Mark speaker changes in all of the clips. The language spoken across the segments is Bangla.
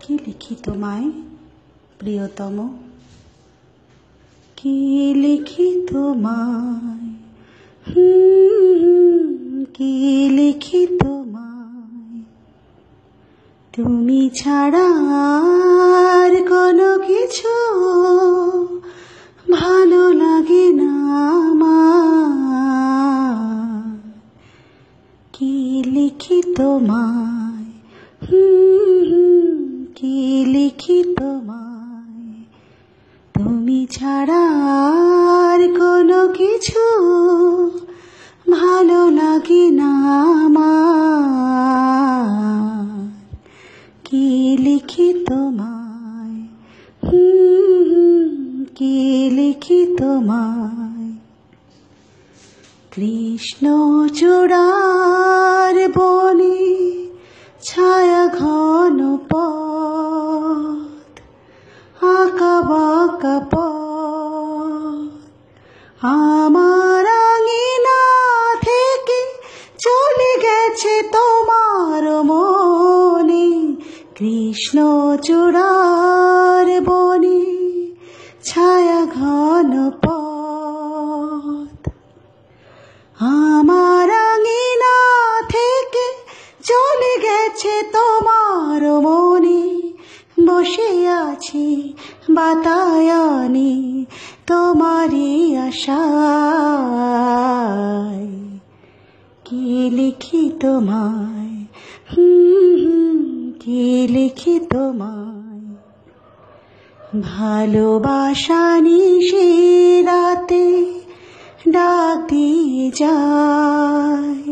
Speaker 1: কি লিখি তোমায় প্রিয়তম, কি লিখি তোমায়, কি লিখি তোমায়। তুমি ছাড়া আর কোনো কিছু ভালো লাগে না আমার। কি লিখি তোমায়, কি লিখি তোমায়। তুমি ছাড়া আর কোনো কিছু ভালো লাগে না আমার। কি লিখি তোমায়, কি লিখি তোমায়। কৃষ্ণ চূড়ার বনে ছায়া ঘন পথ, আঁকা বাঁকা পথ আমার আঙিনা থেকে চলে গেছে তোমার মনে। কৃষ্ণ চূড়ার বনে ছায়া ঘন পথ আমার আঙিনা থেকে চলে গেছে তোমার মনে। বসে আছি বাতায়নে তোমারই আশায়। কি লিখি তোমায়, কি লিখি তোমায়। ভালোবাসা নিশি রাতে ডাক দিয়ে যায়,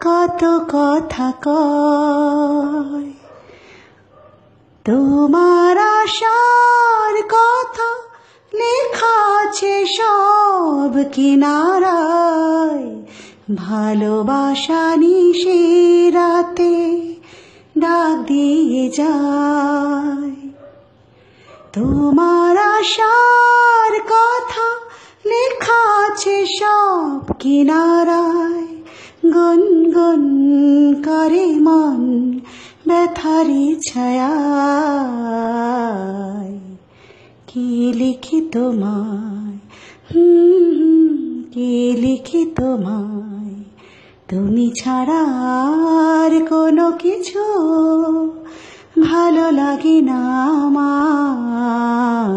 Speaker 1: কত কথা কয়। তোমার আশার কথা লেখা আছে সব কিনারায়। ভালোবাসা নিশি রাতে ডাক দিয়ে যায়। তোমার আশার কথা লেখা আছে সব কিনারায়। গুনগুন করে মন ব্যথারি ছায়ায়। কি লিখি তোমায়, কি লিখি তোমায়। তুমি ছাড়া আর কোনো কিছু ভালো লাগে না আমার।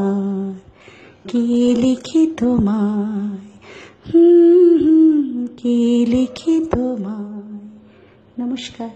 Speaker 1: কি লিখি তোমায়, কি লিখি তোমায়। নমস্কার।